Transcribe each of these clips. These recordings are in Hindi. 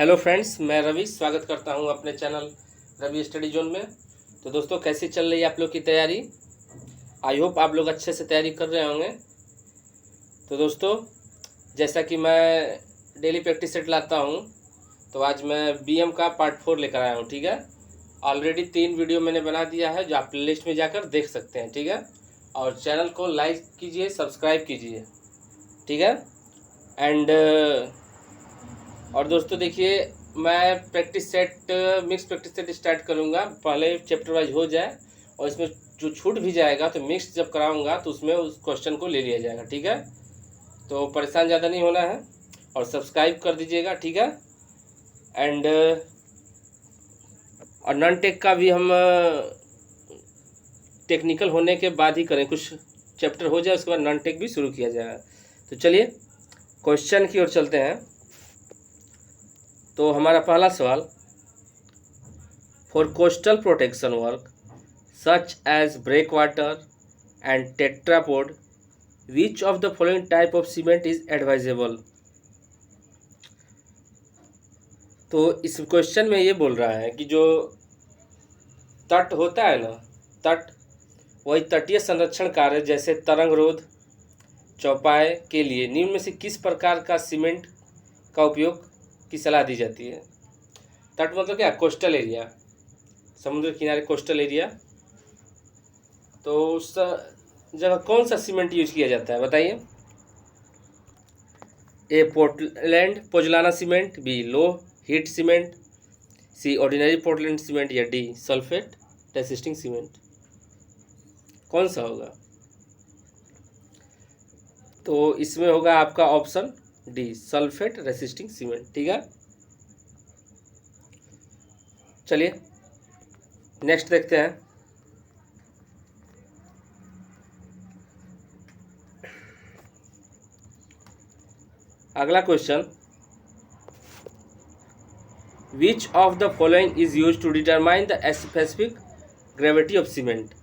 हेलो फ्रेंड्स, मैं रवि स्वागत करता हूं अपने चैनल रवि स्टडी जोन में। तो दोस्तों, कैसी चल रही है आप लोग की तैयारी? आई होप आप लोग अच्छे से तैयारी कर रहे होंगे। तो दोस्तों, जैसा कि मैं डेली प्रैक्टिस सेट लाता हूं, तो आज मैं बीएम का पार्ट 4 लेकर आया हूं। ठीक है, ऑलरेडी 3 वीडियो मैंने बना दिया है जो आप प्लेलिस्ट में जाकर देख सकते हैं। ठीक है, और चैनल को लाइक कीजिए, सब्सक्राइब कीजिए। ठीक है, एंड और दोस्तों देखिए, मैं practice set mix practice set start करूंगा। पहले चैप्टर वाइज हो जाए, और इसमें जो छूट भी जाएगा तो मिक्स जब कराऊंगा तो उसमें उस क्वेश्चन को ले लिया जाएगा। ठीक है, तो परेशान ज़्यादा नहीं होना है, और सब्सक्राइब कर दीजिएगा। ठीक है, एंड और नॉन टेक का भी हम टेक्निकल होने के बाद ही करें, कुछ चैप्टर हो जाए उसके बाद नॉन टेक भी शुरू किया जाएगा। तो चलिए क्वेश्चन की ओर चलते हैं। तो हमारा पहला सवाल, for coastal protection work such as break water and tetrapod which of the following type of cement is advisable. तो इस क्वेश्चन में ये बोल रहा है कि जो तट होता है ना, तट, वही तटीय संरक्षण कार्य जैसे तरंग रोध, चौपाए के लिए निम्न में से किस प्रकार का सीमेंट का उपयोग की सलाह दी जाती है। तट मतलब क्या? कोस्टल एरिया, समुद्र किनारे कोस्टल एरिया। तो उस जगह कौन सा सीमेंट यूज किया जाता है बताइए? A Portland pozzolana cement, B low heat cement, C ordinary Portland cement, या डी सल्फेट रेसिस्टिंग सीमेंट। कौन सा होगा? तो इसमें होगा आपका option D, sulphate resisting cement. ठीक है, चलिए नेक्स्ट देखते हैं। अगला question, which of the following is use to determine the specific gravity of cement.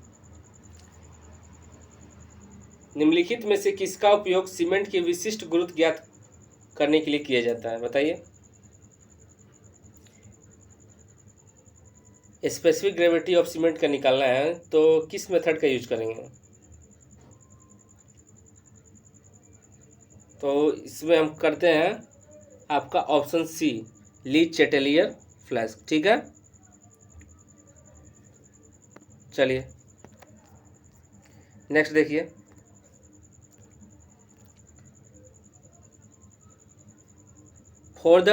निम्नलिखित में से किसका उपयोग सीमेंट के विशिष्ट गुरुत्व ज्ञात करने के लिए किया जाता है बताइए? स्पेसिफिक ग्रेविटी ऑफ सीमेंट का निकालना है तो किस मेथड का यूज करेंगे? तो इसमें हम करते हैं आपका ऑप्शन सी, ली चेटेलियर फ्लास्क। ठीक है, चलिए नेक्स्ट देखिए। For the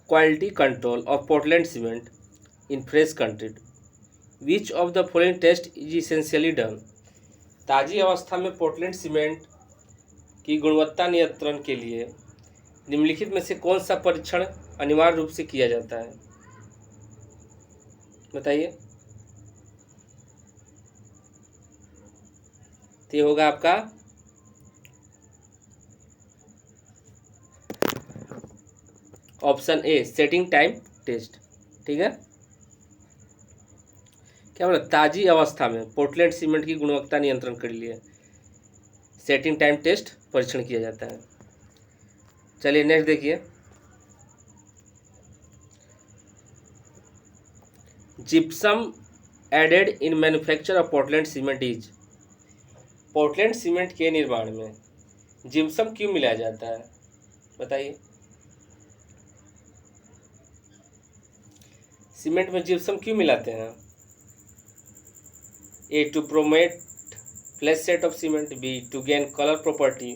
quality control of Portland cement in fresh concrete which of the following test is essentially done. ताज़ी अवस्था में पोर्टलैंड सीमेंट की गुणवत्ता नियंत्रण के लिए निम्नलिखित में से कौन सा परीक्षण अनिवार्य रूप से किया जाता है बताइए? तो ये होगा आपका option A, setting time test. ठीक है, क्या बोला? ताज़ी अवस्था में पोर्टलैंड सीमेंट की गुणवत्ता नियंत्रण के लिए सेटिंग टाइम टेस्ट परीक्षण किया जाता है। चलिए नेक्स्ट देखिए। Gypsum added in manufacture of Portland cement is. Portland cement के निर्माण में जिप्सम क्यों मिलाया जाता है बताइए? सीमेंट में जिप्सम क्यों मिलाते हैं? A, to promote flash set of cement, B to gain colour property,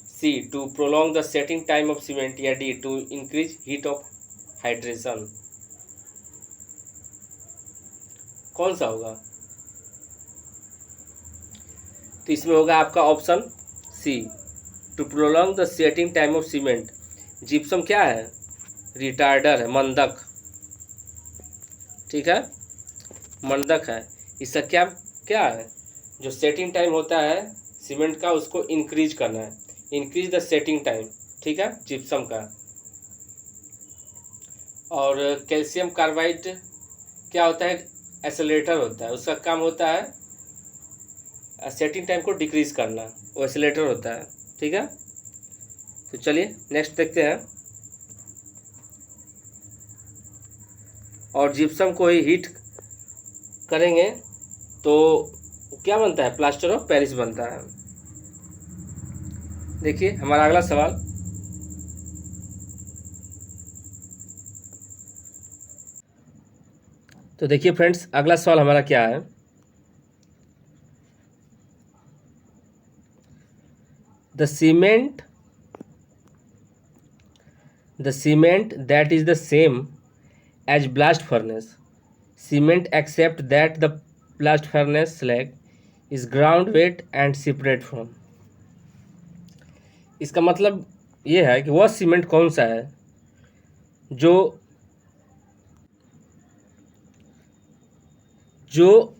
C to prolong the setting time of cement, या D to increase heat of hydration. कौन सा होगा? तो इसमें होगा आपका option C, to prolong the setting time of cement. Gypsum क्या है? रिटार्डर है, मंदक। ठीक है, मंदक है। इसका क्या क्या है? जो सेटिंग टाइम होता है सीमेंट का, उसको इंक्रीज करना है, इंक्रीज द सेटिंग टाइम। ठीक है, जिप्सम का। और कैल्शियम कार्बाइड क्या होता है? एक्सेलरेटर होता है, उसका काम होता है सेटिंग टाइम को डिक्रीज करना, वो एक्सेलरेटर होता है। ठीक है, तो चलिए नेक्स्ट देखते हैं। और जिप्सम को ही हीट करेंगे तो क्या बनता है, प्लास्टर ऑफ पेरिस बनता है। देखिए हमारा अगला सवाल, तो देखिए फ्रेंड्स अगला सवाल हमारा क्या है, the cement that is the same as blast furnace cement except that the blast furnace slag is ground wet and separate from. इसका मतलब ये है कि वह सीमेंट कौन सा है जो जो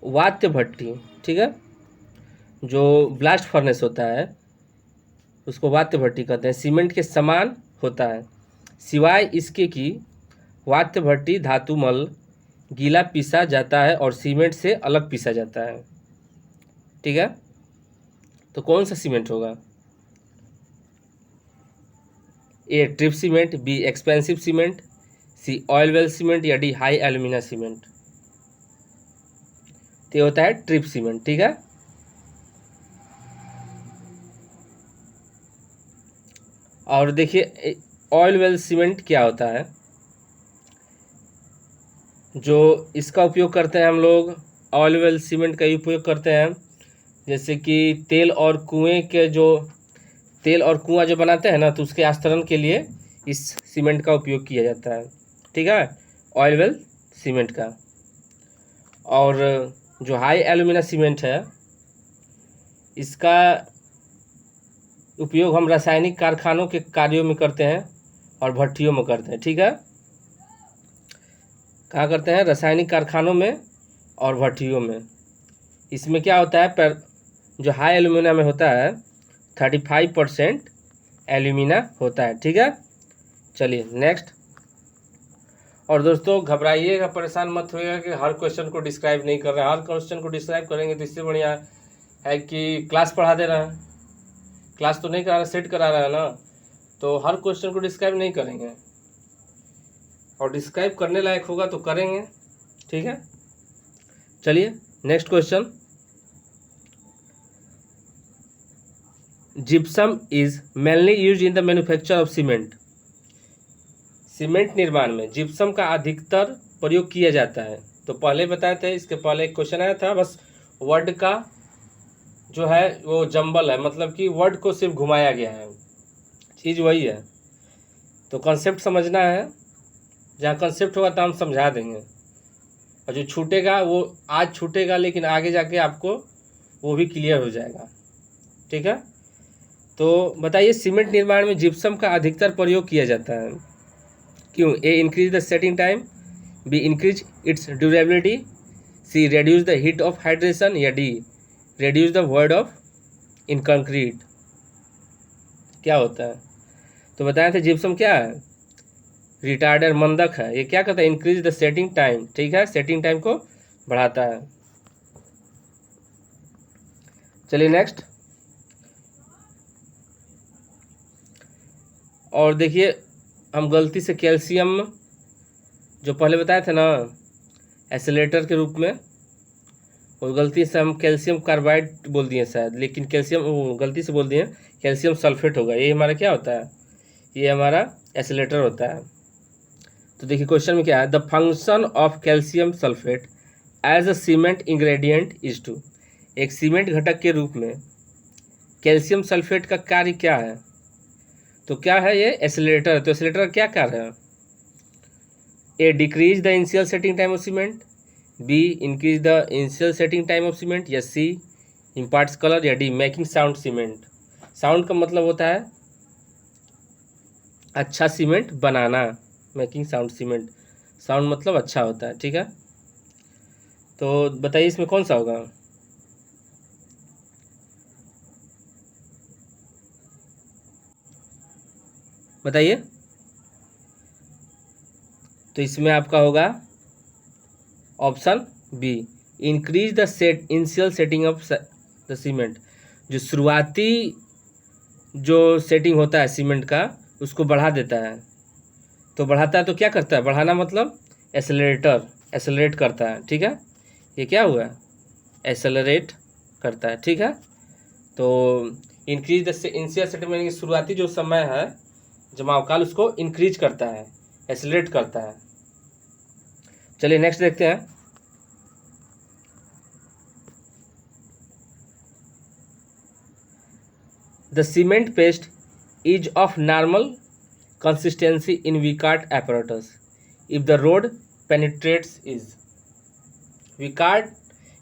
वात्य भट्टी, ठीक है, जो ब्लास्ट फर्नेस होता है उसको वात्य भट्टी कहते हैं, सीमेंट के समान होता है सिवाय इसके कि वात्य भट्टी धातु मल गीला पीसा जाता है और सीमेंट से अलग पीसा जाता है। ठीक है, तो कौन सा सीमेंट होगा, A trip cement, B expensive cement, C oil well cement या डी हाई एल्यूमिना सीमेंट। तो ये होता है ट्रिप सीमेंट। ठीक है, और देखिए ऑयल वेल सीमेंट क्या होता है, जो इसका उपयोग करते हैं हम लोग, ऑयल वेल सीमेंट का उपयोग करते हैं जैसे कि तेल और कुआं जो बनाते हैं ना, तो उसके आस्तरण के लिए इस सीमेंट का उपयोग किया जाता है। ठीक है, ऑयल वेल सीमेंट का। और जो हाई एल्यूमिना सीमेंट है इसका उपयोग हम रासायनिक कारखानों के कार्यों में करते हैं और भट्टियों में करते हैं। ठीक है, कहाँ करते हैं, रासायनिक कारखानों में और भट्टियों में। इसमें क्या होता है, पर जो हाई एल्यूमिना में होता है 35% एल्यूमिना होता है। ठीक है, चलिए नेक्स्ट। और दोस्तों घबराइएगा, परेशान मत होइएगा कि हर क्वेश्चन को डिस्क्राइब नहीं कर रहे हैं। हर क्वेश्चन को डिस्क्राइब करेंगे तो इससे बढ़िया है कि क्लास पढ़ा दे रहे हैं। क्लास तो नहीं करा रहा, सेट करा रहा है ना, तो हर क्वेश्चन को डिस्क्राइब नहीं करेंगे, और डिस्क्राइब करने लायक होगा तो करेंगे। ठीक है, चलिए next question. Gypsum is mainly use in the manufacture of cement. Cement निर्माण में जिप्सम का अधिकतर प्रयोग किया जाता है। तो पहले बताए थे, इसके पहले एक क्वेश्चन आया था, बस वर्ड का जो है वो जंबल है, मतलब कि वर्ड को सिर्फ घुमाया गया है, चीज़ वही है। तो कॉन्सेप्ट समझना है, जहाँ कॉन्सेप्ट होगा तो हम समझा देंगे, और जो छूटेगा वो आज छूटेगा, लेकिन आगे जाके आपको वो भी क्लियर हो जाएगा। ठीक है, तो बताइए सीमेंट निर्माण में जिप्सम का अधिकतर प्रयोग किया जाता है, क्यों? A increase the setting time, B increase its durability, C reduce the heat of hydration या D reduce the void of in concrete. क्या होता है, तो बताए थे जिप्सम क्या है, रिटार्डर, मंदक है। ये क्या करता है, इंक्रीज द सेटिंग टाइम। ठीक है, सेटिंग टाइम को बढ़ाता है। चलिए नेक्स्ट। और देखिए हम गलती से कैल्शियम जो पहले बताए थे ना एसिलेटर के रूप में, वो गलती से हम कैल्शियम कार्बाइड बोल दिए शायद, लेकिन कैल्शियम गलती से बोल दिए कैल्शियम सल्फेट होगा। ये हमारा क्या होता है, ये हमारा एसिलेटर होता है। तो देखिए क्वेश्चन में क्या है, the function of calcium sulphate as a cement ingredient is to. एक सीमेंट घटक के रूप में कैल्शियम सल्फेट का कार्य क्या है, तो क्या है, ये एसिलेटर। तो एसिलेटर का क्या कार्य है, A decrease the initial setting time of cement, B increase the initial setting time of cement, या सी इम्पार्ट्स कलर, या D making sound cement. Sound का मतलब होता है अच्छा सीमेंट बनाना, मेकिंग साउंड सीमेंट, साउंड मतलब अच्छा होता है। ठीक है, तो बताइए इसमें कौन सा होगा, बताइए। तो इसमें आपका होगा option B, increase the initial setting of the cement. जो शुरुआती जो सेटिंग होता है सीमेंट का उसको बढ़ा देता है। तो बढ़ाता है तो क्या करता है, बढ़ाना मतलब एसेलरेट करता है, ठीक है। ये क्या हुआ, एसेलरेट करता है, ठीक है। तो इंक्रीज द इनिशियल सेटलमेंट की शुरुआती जो समय है जमाव काल उसको इंक्रीज करता है, एसेलरेट करता है। चलिए नेक्स्ट देखते हैं। The cement paste is of normal consistency in Vicat apparatus if the rod penetrates is. Vicat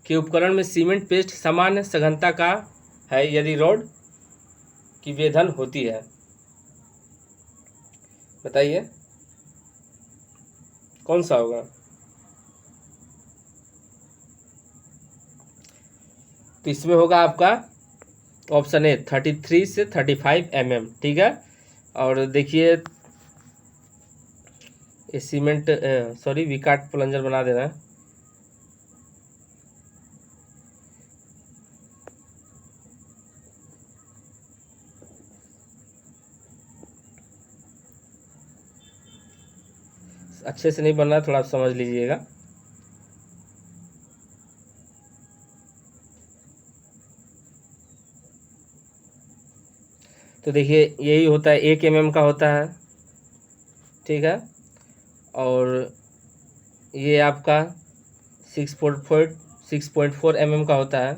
के उपकरण में सीमेंट पेस्ट सामान्य सघनता का है यदि रोड की वेधन होती है। बताइए कौन सा होगा। तो इसमें होगा आपका ऑप्शन ए 33 से 35 mm, ठीक है। और देखिए ये सीमेंट सॉरी विकार्ट प्लंजर बना देना है। अच्छे से नहीं बन रहा है, थोड़ा समझ लीजिएगा। तो देखिए यही होता है, 1 mm का होता है, ठीक है। और ये आपका 6.4 mm का होता है,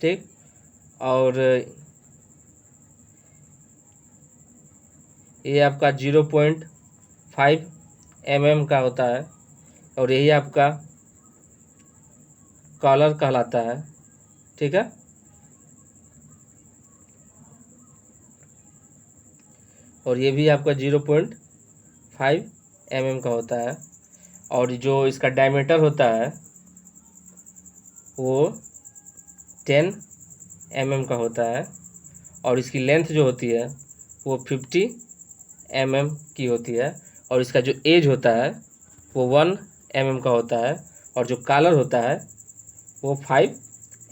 ठीक। और ये आपका 0.5 mm का होता है और यही आपका कॉलर कहलाता है, ठीक है। और ये भी आपका 0.5 mm का होता है। और जो इसका डायमीटर होता है वो 10 mm का होता है और इसकी लेंथ जो होती है वो 50 mm की होती है। और इसका जो एज होता है वो 1 mm का होता है और जो कॉलर होता है वो 5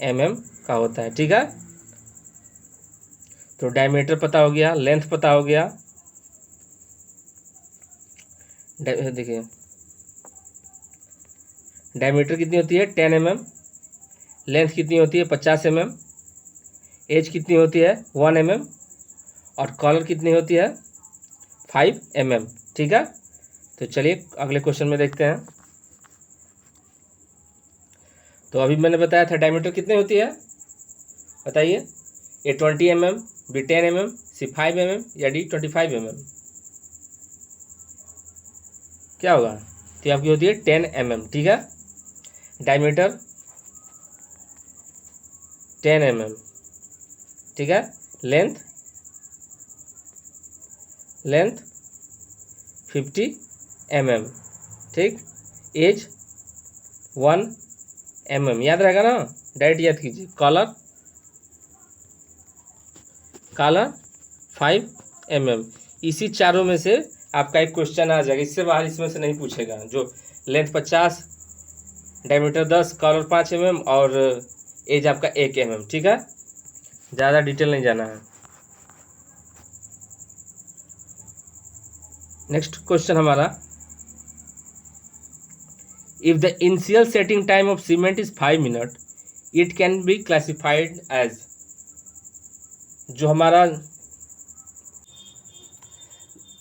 mm का होता है, ठीक है। तो डायमीटर पता हो गया, लेंथ पता हो गया। देखिए डायमीटर कितनी होती है 10 mm, लेंथ कितनी होती है 50 mm, एज कितनी होती है 1 mm और कॉलर कितनी होती है 5 mm, ठीक है। तो चलिए अगले क्वेश्चन में देखते हैं। तो अभी मैंने बताया था डायमीटर कितनी होती है, बताइए। ए 20 mm, बी 10 mm, सी 5 mm या डी 25 mm। क्या होगा, तो आपकी होती है 10 mm, ठीक है। डायमीटर 10 mm, ठीक है। लेंथ 50 mm, ठीक। एज 1 mm, याद रहेगा ना, डायरेक्ट याद कीजिए। Collar 5 mm। इसी चारों में से आपका एक क्वेश्चन आ जाएगा, इससे बाहर इसमें से नहीं पूछेगा। जो लेंथ 50, डायमीटर 10, कॉलर 5 mm और एज आपका 1 mm, ठीक है। ज़्यादा डिटेल नहीं जाना है। नेक्स्ट क्वेश्चन हमारा, if the initial setting time of cement is 5 minute it can be classified as. जो हमारा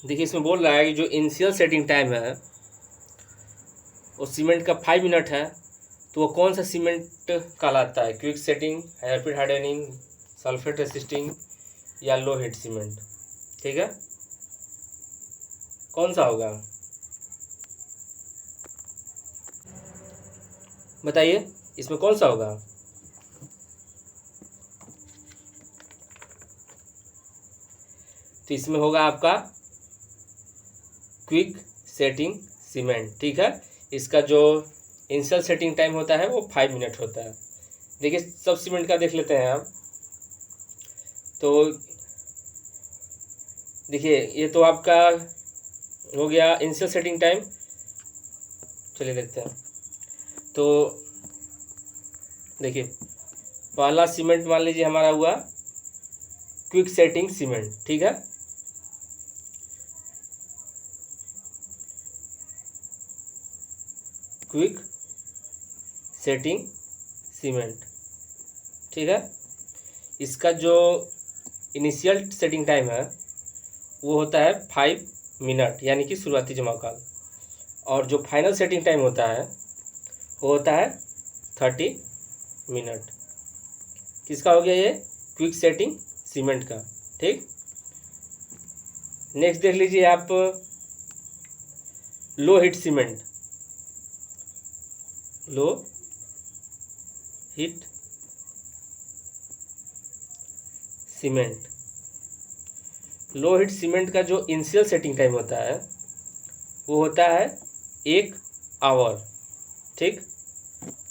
देखिए इसमें बोल रहा है कि जो इनिशियल सेटिंग टाइम है वो सीमेंट का 5 मिनट है, तो वो कौन सा सीमेंट कहलाता है, quick setting, rapid hardening, sulphate resisting या लो हीट सीमेंट, ठीक है। कौन सा होगा बताइए, इसमें कौन सा होगा। तो इसमें होगा आपका क्विक सेटिंग सीमेंट, ठीक है। इसका जो इनिशियल सेटिंग टाइम होता है वो 5 मिनट होता है। देखिए सब सीमेंट का देख लेते हैं आप। तो देखिए ये तो आपका हो गया इनिशियल सेटिंग टाइम। चलिए देखते हैं। तो देखिए पहला सीमेंट मान लीजिए हमारा हुआ क्विक सेटिंग सीमेंट, ठीक है। Quick setting cement. ठीक है, इसका जो इनिशियल सेटिंग टाइम है वो होता है 5 मिनट, यानी कि शुरुआती जमाव, और जो फाइनल सेटिंग टाइम होता है वो होता है 30 मिनट। किसका हो गया ये? क्विक सेटिंग सीमेंट का। ठीक, नेक्स्ट देख लीजिए आप, लो हीट सीमेंट। लो हीट सीमेंट। लो हीट सीमेंट का जो इनिशियल सेटिंग टाइम होता है वो होता है 1 आवर। ठीक,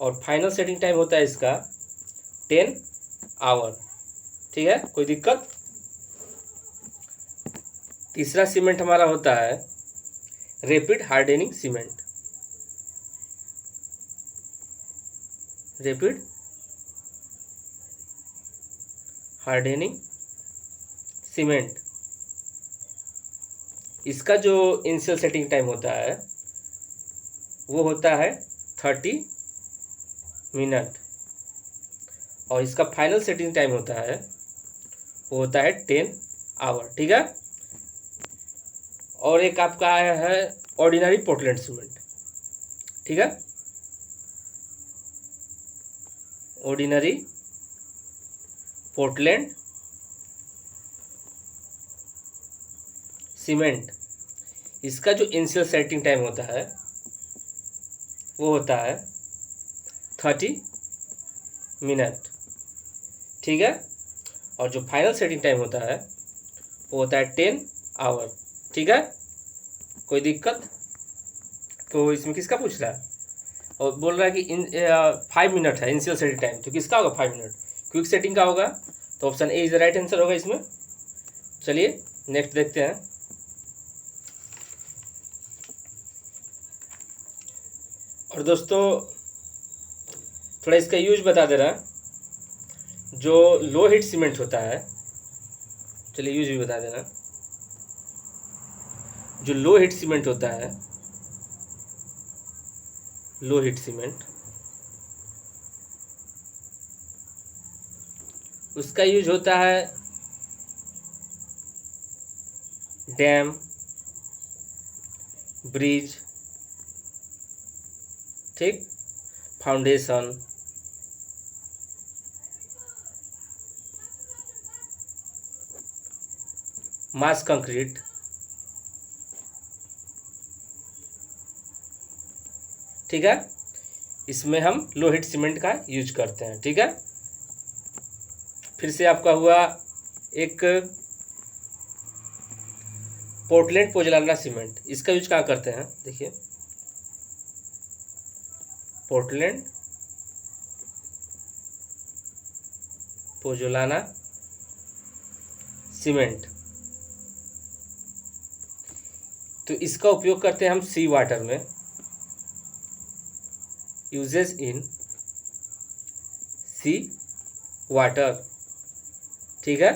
और फाइनल सेटिंग टाइम होता है इसका 10 आवर। ठीक है, कोई दिक्कत? तीसरा सीमेंट हमारा होता है rapid hardening cement. Rapid hardening cement. इसका जो इनिशियल सेटिंग टाइम होता है वो होता है 30 मिनट, और इसका फाइनल सेटिंग टाइम होता है वो होता है 10 आवर। ठीक है, और एक आपका आया है ऑर्डिनरी पोर्टलैंड सीमेंट। ठीक है, ऑर्डिनरी पोर्टलैंड सीमेंट। इसका जो इनिशियल सेटिंग टाइम होता है वो होता है 30 मिनट। ठीक है, और जो फाइनल सेटिंग टाइम होता है वो होता है 10 आवर। ठीक है, कोई दिक्कत? तो इसमें किसका पूछ रहा है? और बोल रहा है कि 5 मिनट है इनिशियल सेटिंग टाइम, तो किसका होगा 5 मिनट? क्विक सेटिंग का होगा, तो option A is the right answer होगा इसमें। चलिए नेक्स्ट देखते हैं। और दोस्तों थोड़ा इसका यूज बता दे रहा है। जो लो हीट सीमेंट होता है, चलिए यूज भी बता देना। जो लो हीट सीमेंट होता है, लो हीट सीमेंट, उसका यूज होता है डैम, ब्रिज, ठीक, फाउंडेशन, मास कंक्रीट, ठीक है, इसमें हम लो हीट सीमेंट का यूज करते हैं। ठीक है, फिर से आपका हुआ एक पोर्टलैंड पोजलाना सीमेंट। इसका यूज कहाँ करते हैं? देखिए, पोर्टलैंड पोजलाना सीमेंट, तो इसका उपयोग करते हैं हम सी वाटर में। यूजेस इन सी वाटर, ठीक है,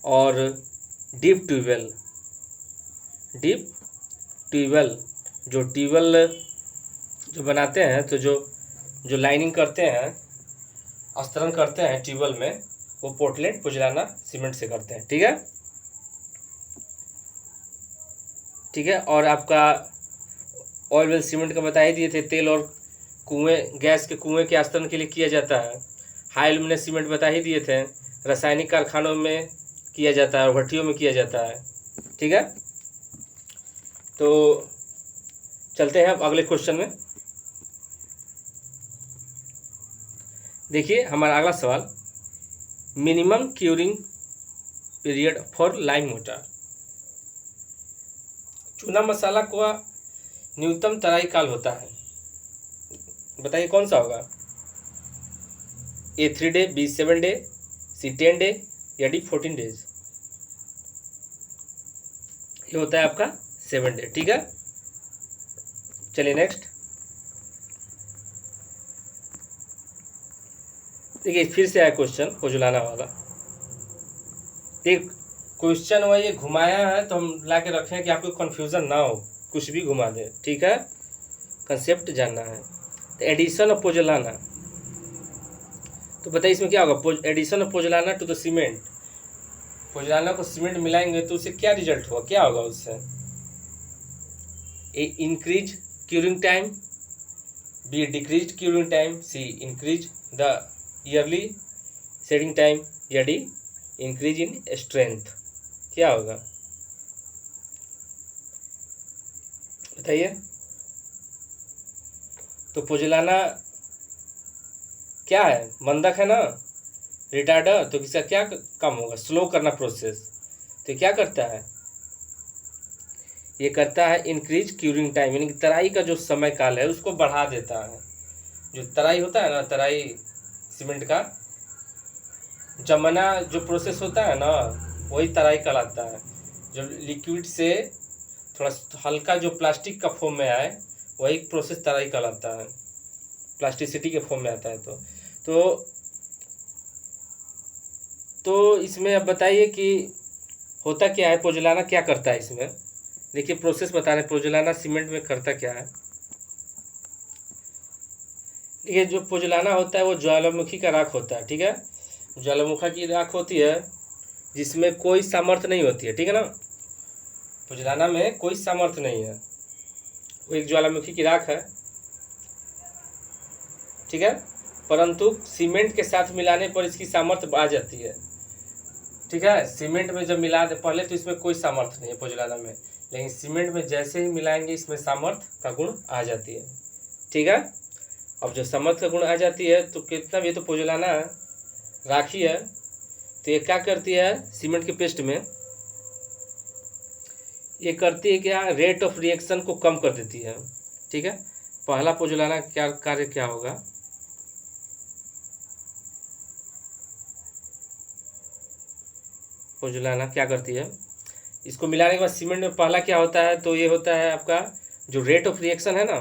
और डीप ट्यूबवेल। डीप ट्यूबवेल, जो ट्यूबवेल जो बनाते हैं, तो जो लाइनिंग करते हैं, अस्तरण करते हैं ट्यूबवेल में, वो पोर्टलैंड पोजलाना सीमेंट से करते हैं। ठीक है, ठीक है, और आपका ऑयल वेल सीमेंट का बता ही दिए थे, तेल और कुएं, गैस के कुएं के अस्तरण के लिए किया जाता है। हाई एल्यूमिनियम सीमेंट बता ही दिए थे, रासायनिक कारखानों में किया जाता है और भट्टियों में किया जाता है। ठीक है, तो चलते हैं अब अगले क्वेश्चन में। देखिए हमारा अगला सवाल, minimum curing period for lime mortar. चूना मसाला का न्यूनतम तराई काल होता है, बताइए कौन सा होगा? ए 3 डे, बी 7 डे, सी 10 डे, या डी 14 डेज? ये होता है आपका 7 डे। ठीक है, चलिए नेक्स्ट देखिए, फिर से आया क्वेश्चन पोजलाना वाला। देख क्वेश्चन हुआ ये घुमाया है, तो हम ला के रखें कि आपको कन्फ्यूज़न ना हो, कुछ भी घुमा दे। ठीक है, कंसेप्ट जानना है। तो एडिशन ऑफ पोजोलाना, तो बताइए इसमें क्या होगा। Addition of pozzolana to the cement, pozzolana को सीमेंट मिलाएंगे तो उससे क्या रिजल्ट होगा, क्या होगा उससे। A increase curing time, B decrease curing time, C increase the early setting time, या डी इंक्रीज इन स्ट्रेंथ। क्या होगा बताइए। तो पोजोलाना क्या है, मंदक है ना, रिटार्डर। तो इसका क्या काम होगा, स्लो करना प्रोसेस। तो क्या करता है, ये करता है इंक्रीज क्यूरिंग टाइम, यानी कि तराई का जो समय काल है उसको बढ़ा देता है। जो तराई होता है ना, तराई सीमेंट का जमना जो प्रोसेस होता है ना, वही तराई कहलाता है। जब लिक्विड से थोड़ा हल्का जो प्लास्टिक का फॉर्म में आए, वही प्रोसेस तराई कहलाता है, प्लास्टिसिटी के फॉर्म में आता है। तो इसमें अब बताइए कि होता क्या है, पोजोलाना क्या करता है इसमें। देखिए प्रोसेस बता रहे हैं, पोजोलाना सीमेंट में करता क्या है। ये जो पोजोलाना होता है वो ज्वालामुखी का राख होता है, ठीक है। ज्वालामुखी की राख होती है जिसमें कोई सामर्थ्य नहीं होती है, ठीक है ना। पोजोलाना में कोई सामर्थ्य नहीं है, वो एक ज्वालामुखी की राख है, ठीक है। परंतु सीमेंट के साथ मिलाने पर इसकी सामर्थ्य बढ़ जाती है, ठीक है। सीमेंट में जब मिला दे पहले तो इसमें कोई सामर्थ्य नहीं है पोजोलाना में, लेकिन सीमेंट में जैसे ही मिलाएंगे इसमें सामर्थ्य का गुण आ जाती है, ठीक है। अब जो सामर्थ्य का गुण आ जाती है तो कितना भी तो पोजोलाना राखी है, तो ये क्या करती है सीमेंट के पेस्ट में, ये करती है क्या, रेट ऑफ रिएक्शन को कम कर देती है, ठीक है। पहला पोजोलाना क्या कार्य क्या होगा, पोजोलाना क्या करती है, इसको मिलाने के बाद सीमेंट में पहला क्या होता है, तो ये होता है आपका जो रेट ऑफ रिएक्शन है ना,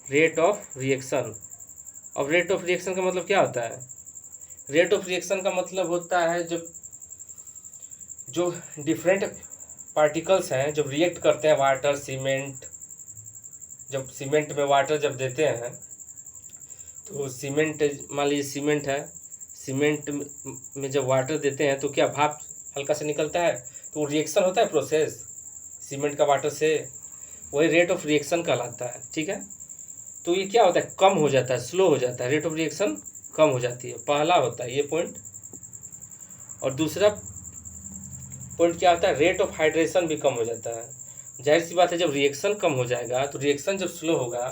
रेट ऑफ रिएक्शन। अब रेट ऑफ रिएक्शन का मतलब क्या होता है, रेट ऑफ रिएक्शन का मतलब होता है जो डिफरेंट पार्टिकल्स हैं जब रिएक्ट करते हैं, वाटर सीमेंट, जब सीमेंट में वाटर जब देते हैं तो सीमेंट, मान लीजिए सीमेंट है, सीमेंट में जब वाटर देते हैं तो क्या भाप हल्का से निकलता है, तो रिएक्शन होता है प्रोसेस सीमेंट का वाटर से, वही रेट ऑफ रिएक्शन कहलाता है, ठीक है। तो ये क्या होता है, कम हो जाता है, स्लो हो जाता है, रेट ऑफ रिएक्शन कम हो जाती है, पहला होता है ये पॉइंट। और दूसरा पॉइंट क्या होता है, रेट ऑफ हाइड्रेशन भी कम हो जाता है। जाहिर सी बात है जब रिएक्शन कम हो जाएगा तो रिएक्शन जब स्लो होगा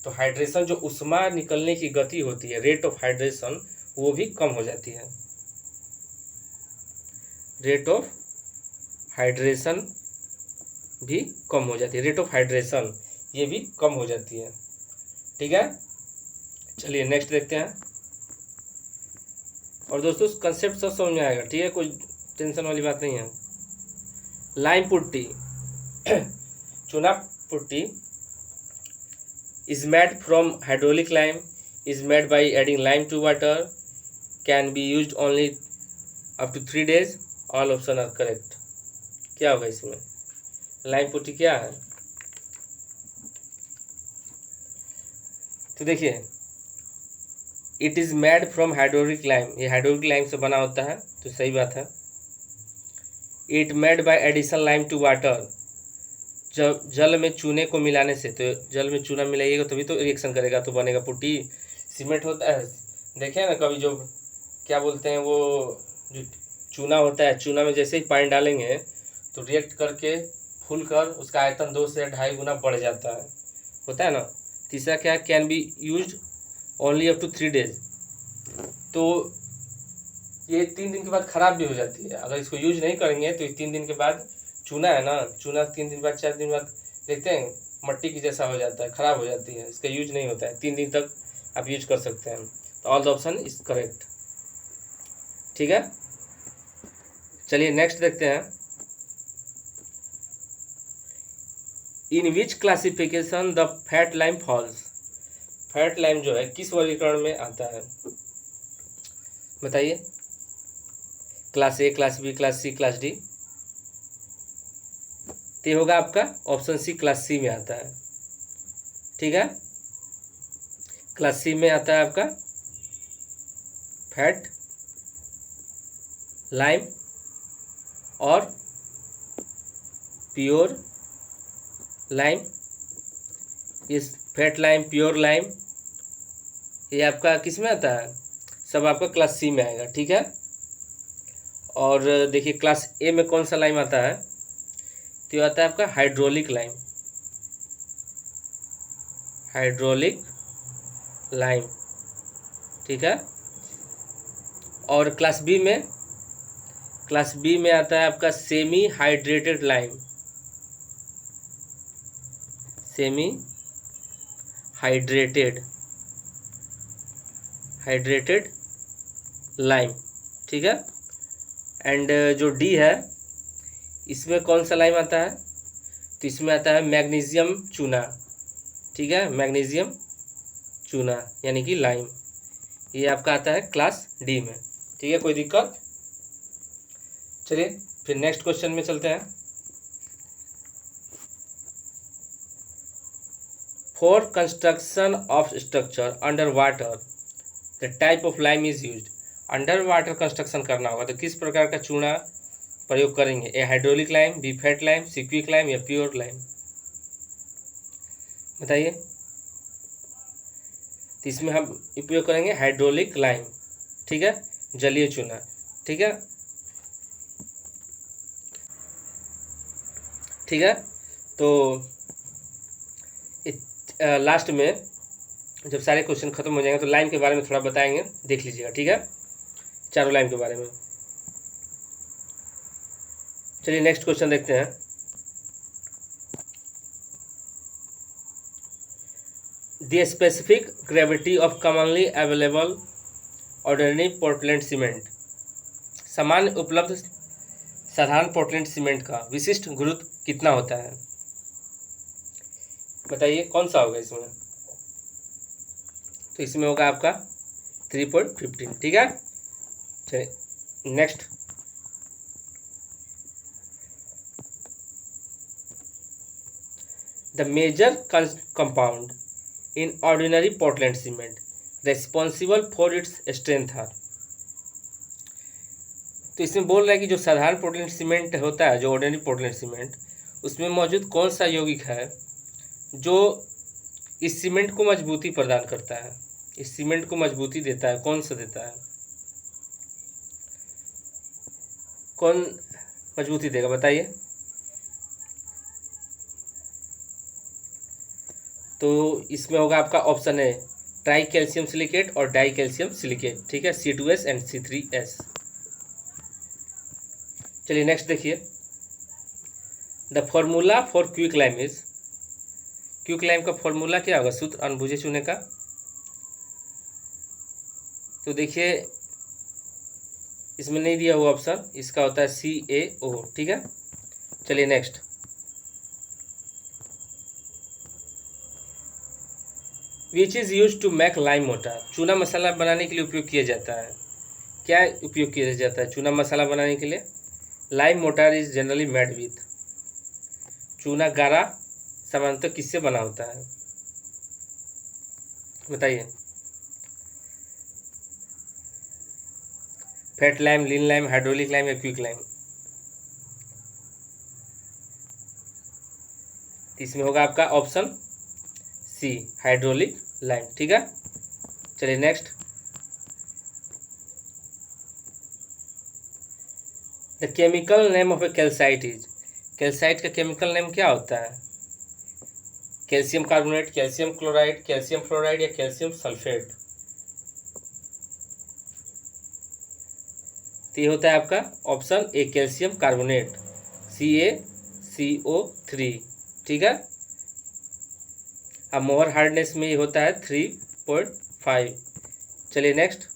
तो हाइड्रेशन जो उष्मा निकलने की गति होती है, रेट ऑफ हाइड्रेशन, वो भी कम हो जाती है, रेट ऑफ हाइड्रेशन भी कम हो जाती है, रेट ऑफ हाइड्रेशन ये भी कम हो जाती है, ठीक है। चलिए नेक्स्ट देखते हैं। और दोस्तों कंसेप्ट सब समझ में आएगा, ठीक है, कोई टेंशन वाली बात नहीं है। लाइम पुट्टी चूना putty is made from hydraulic lime, is made by adding lime to water, can be used only up to 3 days, all option are correct। क्या होगा इसमें, लाइम पुट्टी क्या है, तो देखिए it is made from hydraulic lime, ये हाइड्रोलिक लाइम से बना होता है, तो सही बात है। It made by addition lime to water, जब जल में चूने को मिलाने से, तो जल में चूना मिलाइएगा तभी तो रिएक्शन करेगा, तो बनेगा पुट्टी। सीमेंट होता है, देखे ना कभी जो क्या बोलते हैं वो जो चूना होता है, चूना में जैसे ही पानी डालेंगे तो रिएक्ट करके फूल कर उसका आयतन 2 से 2.5 गुना बढ़ जाता है, होता है ना। तीसरा क्या है, can be use only up to 3 days, तो ये 3 दिन के बाद ख़राब भी हो जाती है, अगर इसको यूज नहीं करेंगे तो 3 दिन के बाद चूना है ना, चूना 3 दिन बाद 4 दिन बाद देखते हैं मट्टी की जैसा हो जाता है, ख़राब हो जाती है, इसका यूज नहीं होता है, 3 दिन तक आप यूज कर सकते हैं। तो all the option is correct, ठीक है। चलिए नेक्स्ट देखते हैं। In which classification the fat lime falls, fat lime जो है किस वर्गीकरण में आता है बताइए, class A, class B, class C, class D. तो होगा आपका ऑप्शन सी, क्लास सी में आता है, ठीक है। क्लास सी में आता है आपका फैट लाइम और प्योर लाइम। इस फैट लाइम, प्योर लाइम, ये आपका किस में आता है? सब आपका क्लास सी में आएगा, ठीक है। और देखिए क्लास ए में कौन सा लाइम आता है? तो ये आता है आपका हाइड्रोलिक लाइम, हाइड्रोलिक लाइम, ठीक है। और क्लास बी में आता है आपका semi hydrated lime, semi hydrated lime, ठीक है। एंड जो डी है, इसमें कौन सा लाइम आता है? तो इसमें आता है मैग्नीशियम चूना, ठीक है, मैग्नीशियम चूना यानी कि लाइम। ये आपका आता है क्लास डी में, ठीक है। कोई दिक्कत? चलिए फिर नेक्स्ट क्वेश्चन में चलते हैं। For construction of structure under water the type of lime is used. Under water construction करना होगा तो किस प्रकार का चूना प्रयोग करेंगे? A hydraulic lime, B fat lime, C quick lime या प्योर लाइम? बताइए। तो इसमें हम उपयोग करेंगे हाइड्रोलिक लाइम, ठीक है, जलीय चूना, ठीक है, ठीक है। तो लास्ट में जब सारे क्वेश्चन खत्म हो जाएंगे तो लाइम के बारे में थोड़ा बताएंगे, देख लीजिएगा, ठीक है, चारों लाइम के बारे में। चलिए नेक्स्ट क्वेश्चन देखते हैं। The specific gravity of commonly available ordinary Portland cement. सामान्य उपलब्ध साधारण पोर्टलैंड सीमेंट का विशिष्ट गुरुत्व कितना होता है? बताइए कौन सा होगा इसमें? तो इसमें होगा आपका 3.15, ठीक है। चलिए next. The major compound in ordinary Portland cement responsible for its strength are. तो इसमें बोल रहा है कि जो साधारण पोर्टलैंड सीमेंट होता है, जो ऑर्डिनरी पोर्टलैंड सीमेंट, उसमें मौजूद कौन सा यौगिक है जो इस सीमेंट को मजबूती प्रदान करता है, इस सीमेंट को मजबूती देता है? कौन सा देता है? कौन मजबूती देगा बताइए? तो इसमें होगा आपका ऑप्शन है ट्राई कैल्शियम सिलिकेट और डाई कैल्शियम सिलिकेट, ठीक है, C2S एंड C3S। चलिए नेक्स्ट देखिए। The formula for quick lime is. Quick lime का फॉर्मूला क्या होगा? सूत्र अनबुझे चूने का। तो देखिए इसमें नहीं दिया हुआ ऑप्शन, इसका होता है CaO, ठीक है। चलिए next. Which is use to make lime mortar. चूना मसाला बनाने के लिए उपयोग किया जाता है। क्या उपयोग किया जाता है चूना मसाला बनाने के लिए? Lime motor is generally made with. चूना गारा सामान्यतः किससे बना होता है? बताइए। फैट लाइम, लीन लाइम, हाइड्रोलिक लाइम या क्विक लाइम? इसमें होगा आपका ऑप्शन सी, हाइड्रोलिक लाइम, ठीक है। चलिए next. The chemical name of A calcite is. Calcite का केमिकल नेम क्या होता है? Calcium carbonate, calcium chloride, calcium fluoride या कैल्शियम सल्फेट? तो ये होता है आपका ऑप्शन ए, कैल्शियम कार्बोनेट, CaCO3, ठीक है। अब मोहर हार्डनेस में ये होता है 3.5। चलिए next.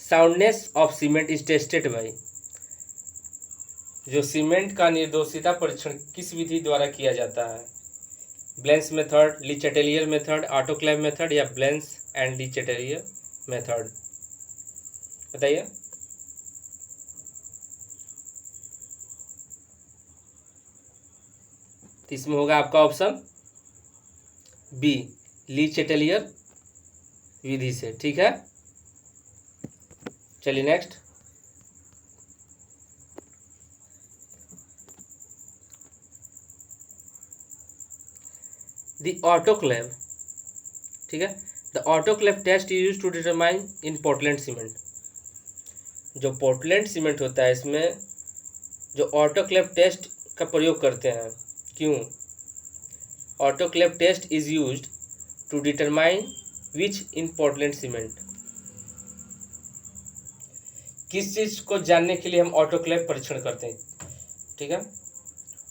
Soundness of cement is tested by. जो सीमेंट का निर्दोषिता परीक्षण किस विधि द्वारा किया जाता है? ब्लेंस मेथड, ली चैटेलियर मेथड, ऑटोक्लेव मेथड या ब्लेंस एंड ली चैटेलियर मेथड? बताइए। तो इसमें होगा आपका ऑप्शन बी, ली चेटेलियर विधि से। ठीक है, चलिए नेक्स्ट। The autoclave. ठीक है, the autoclave test use to determine in Portland cement. जो पोर्टलैंड सीमेंट होता है इसमें जो ऑटोक्लेव टेस्ट का प्रयोग करते हैं, क्यों? Autoclave test is used to determine which in Portland cement. किस चीज़ को जानने के लिए हम ऑटोक्लेव परीक्षण करते हैं? ठीक है,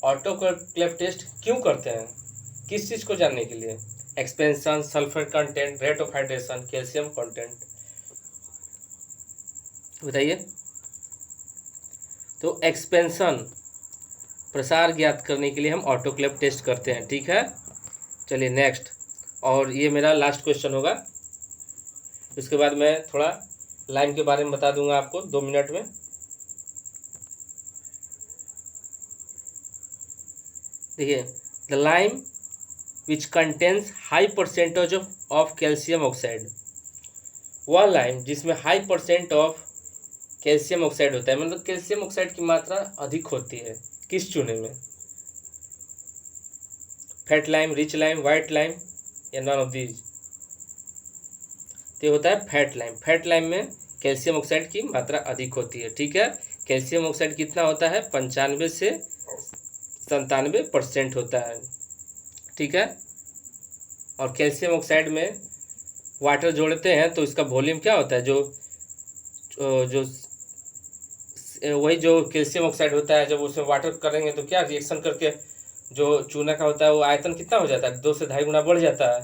ऑटोक्लेव टेस्ट क्यों करते हैं? किस चीज़ को जानने के लिए? Expansion, sulphur content, rate of hydration, calcium content, बताइए। तो एक्सपेंशन, प्रसार ज्ञात करने के लिए हम ऑटोक्लेव टेस्ट करते हैं। ठीक है, चलिए नेक्स्ट। और ये मेरा लास्ट क्वेश्चन होगा, इसके बाद मैं थोड़ा लाइम के बारे में बता दूंगा आपको 2 मिनट में। देखिए, the lime which contains high percentage of calcium oxide, वह लाइम जिसमें high percent of calcium oxide होता है, मतलब कैल्शियम ऑक्साइड की मात्रा अधिक होती है, किस चूने में? Fat lime, rich lime, white lime या नॉन ऑफ दीज? तो होता है फैट लाइम। फैट लाइम में कैल्शियम ऑक्साइड की मात्रा अधिक होती है। ठीक है, कैल्शियम ऑक्साइड कितना होता है? 95 से 97% होता है। ठीक है, और कैल्शियम ऑक्साइड में वाटर जोड़ते हैं तो इसका वॉल्यूम क्या होता है? जो वही जो कैल्शियम ऑक्साइड होता है, जब उसमें वाटर करेंगे तो क्या रिएक्शन करके जो चूना का होता है वो आयतन कितना हो जाता है? 2 से 2.5 गुना बढ़ जाता है।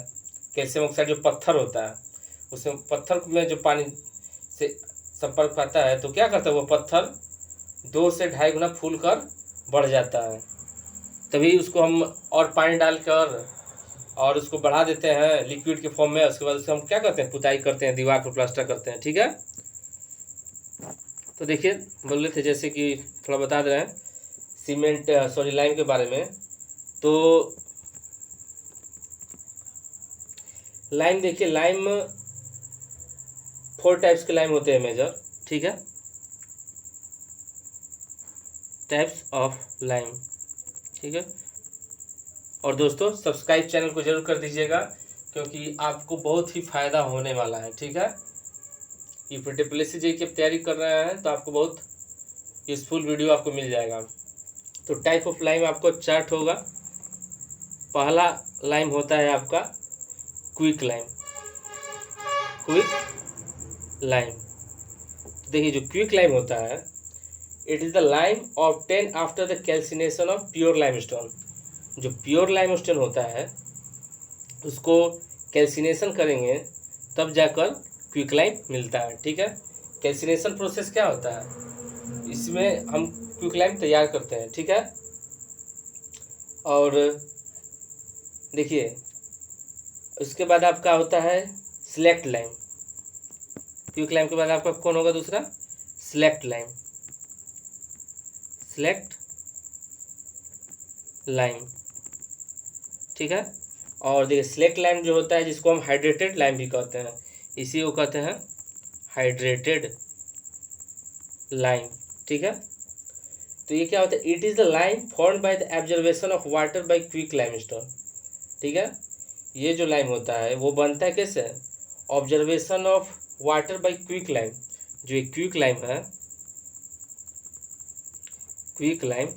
कैल्शियम ऑक्साइड जो पत्थर होता है, उसमें पत्थर में जो पानी से संपर्क पाता है तो क्या करता है? वो पत्थर 2 से 2.5 गुना फूल कर बढ़ जाता है। तभी उसको हम और पानी डालकर और उसको बढ़ा देते हैं लिक्विड के फॉर्म में। उसके बाद उसको हम क्या करते हैं? पुताई करते हैं, दीवार पर प्लास्टर करते हैं। ठीक है, तो देखिए बोल रहे थे जैसे कि थोड़ा बता दे रहे हैं सीमेंट लाइम के बारे में। तो लाइम, देखिए लाइम 4 टाइप्स के लाइम होते हैं मेजर। ठीक है, टाइप्स ऑफ लाइम। ठीक है, और दोस्तों सब्सक्राइब चैनल को जरूर कर दीजिएगा क्योंकि आपको बहुत ही फ़ायदा होने वाला है। ठीक है, यूपीएससी की तैयारी कर रहे हैं तो आपको बहुत यूज़फुल वीडियो आपको मिल जाएगा। तो टाइप ऑफ लाइम आपको चार्ट होगा। पहला लाइम होता है आपका क्विक लाइम। क्विक लाइम, देखिए जो क्विक लाइम होता है, it is the lime obtain after the calcination of pure limestone. जो प्योर लाइमस्टोन होता है उसको कैल्सिनेशन करेंगे तब जाकर क्विक लाइम मिलता है। ठीक है, कैल्सिनेशन प्रोसेस क्या होता है? इसमें हम क्विक लाइम तैयार करते हैं। ठीक है, और देखिए उसके बाद आपका होता है सिलेक्ट लाइम। क्विक लाइम के बाद आपका कौन होगा दूसरा? Slaked lime. सिलेक्ट लाइम, ठीक है। और देखिए सिलेक्ट लाइम जो होता है जिसको हम हाइड्रेटेड लाइम भी कहते हैं, इसी को कहते हैं हाइड्रेटेड लाइम। ठीक है, तो ये क्या होता है? It is the lime formed by the observation of water bye quick limestone. ठीक है, ये जो लाइम होता है वो बनता है कैसे? Observation of water bye quick lime. जो ये क्विक लाइम है, क्विक लाइम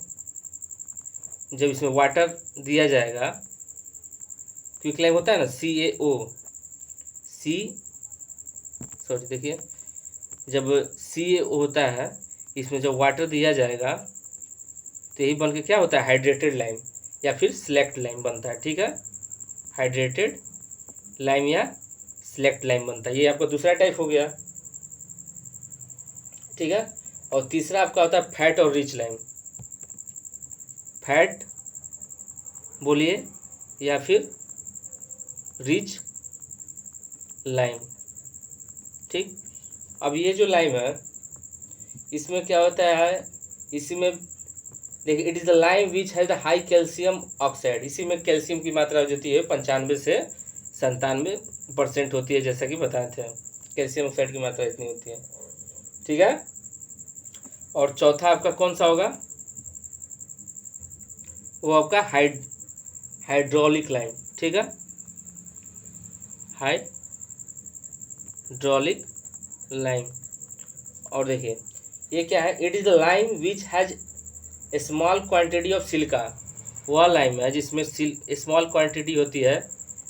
जब इसमें वाटर दिया जाएगा, क्विक लाइम होता है ना देखिए जब CaO होता है, इसमें जब वाटर दिया जाएगा तो यही बन के क्या होता है? हाइड्रेटेड लाइम या फिर सिलेक्ट लाइम बनता है। ठीक है, हाइड्रेटेड लाइम या सिलेक्ट लाइम बनता है। ये आपका दूसरा टाइप हो गया। ठीक है, और तीसरा आपका होता है फैट और रिच लाइम। फैट बोलिए या फिर रिच लाइम। ठीक, अब ये जो लाइम है इसमें क्या होता है? इसमें देखिए, it is the lime which has the high calcium oxide. इसी में कैल्शियम की मात्रा जो होती है 95 से 97% होती है, जैसा कि बताए थे। कैल्शियम ऑक्साइड की मात्रा इतनी होती है, ठीक है। और चौथा आपका कौन सा होगा, वो आपका हाइड्रोलिक लाइम, ठीक है, हाइड्रोलिक लाइम। और देखिए ये क्या है, it is the lime which has a small quantity of silica. वह लाइम है जिसमें स्मॉल क्वांटिटी होती है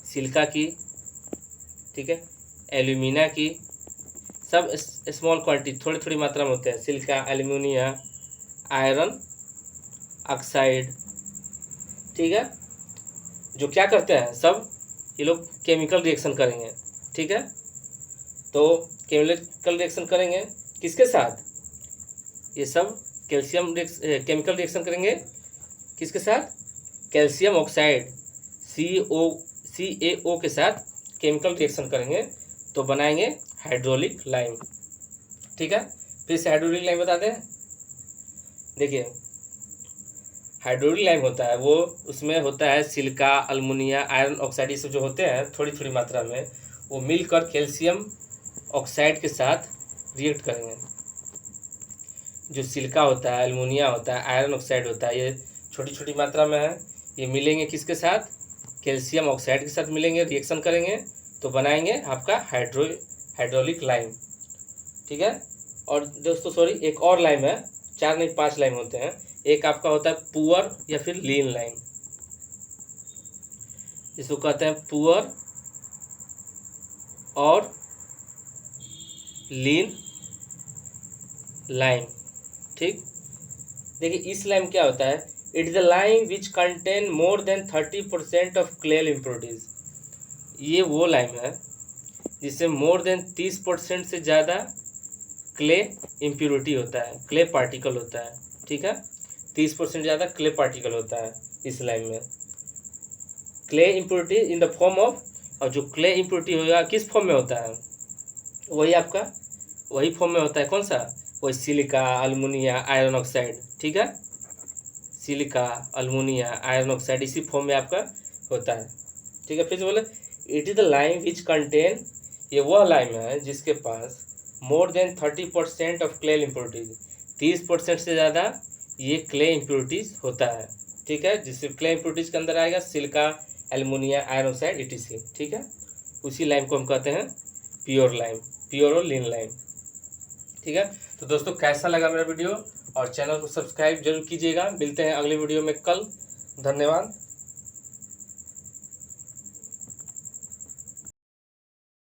सिलिका की, ठीक है, एल्यूमिना की, सब स्मॉल क्वांटिटी थोड़ी थोड़ी मात्रा में होते हैं। सिलिका, एल्यूमिनिया, आयरन ऑक्साइड, ठीक है, जो क्या करते हैं सब ये लोग केमिकल रिएक्शन करेंगे, ठीक है। तो केमिकल रिएक्शन करेंगे किसके साथ, ये सब केमिकल रिएक्शन करेंगे किसके साथ, कैल्शियम ऑक्साइड CaO के साथ केमिकल रिएक्शन करेंगे तो बनाएंगे हाइड्रोलिक लाइम, ठीक है। फिर से हाइड्रोलिक लाइम बता दें। देखिए हाइड्रोलिक लाइम होता है वो, उसमें होता है सिलिका, अल्मुनिया, आयरन ऑक्साइड, ये सब जो होते हैं थोड़ी थोड़ी मात्रा में, वो मिलकर कैल्शियम ऑक्साइड के साथ रिएक्ट करेंगे। जो सिलिका होता है, अल्मुनिया होता है, आयरन ऑक्साइड होता है, ये छोटी छोटी मात्रा में है, ये मिलेंगे किसके साथ, कैल्शियम ऑक्साइड के साथ मिलेंगे, रिएक्शन करेंगे तो बनाएंगे आपका हाइड्रोलिक लाइम, ठीक है। और दोस्तों सॉरी, एक और लाइम है, 4 नहीं 5 लाइम होते हैं। एक आपका होता है पुअर या फिर लीन लाइम, इसको कहते हैं पुअर और लीन लाइम, ठीक। देखिए इस लाइम क्या होता है, it is a lime which contain more than 30% of clay impurities. ये वो लाइम है जिससे मोर देन 30% से ज़्यादा क्ले इम्प्योरिटी होता है, क्ले पार्टिकल होता है, ठीक है। 30% ज़्यादा क्ले पार्टिकल होता है इस लाइम में। Clay impurity in the form of, और जो क्ले इम्प्योरिटी होगा किस फॉर्म में होता है, वही आपका वही फॉर्म में होता है, कौन सा, वही सिलिका, अल्मुनिया, आयरन ऑक्साइड, ठीक है। सिलिका, अल्मुनिया, आयरन ऑक्साइड इसी फॉर्म में आपका होता है, ठीक है। फिर से बोले, it is the lime which contain, ये वह लाइम है जिसके पास more than 30% of clay impurities, 30% से ज़्यादा ये क्ले इम्प्योरिटीज होता है, ठीक है। जिससे क्ले इम्प्योरिटीज के अंदर आएगा सिलिका, एल्युमिनिया, आयरन ऑक्साइड etc, ठीक है। उसी लाइम को हम कहते हैं प्योर लाइम, प्योर और लीन लाइम, ठीक है। तो दोस्तों कैसा लगा मेरा वीडियो, और चैनल को सब्सक्राइब जरूर कीजिएगा। मिलते हैं अगले वीडियो में कल, धन्यवाद।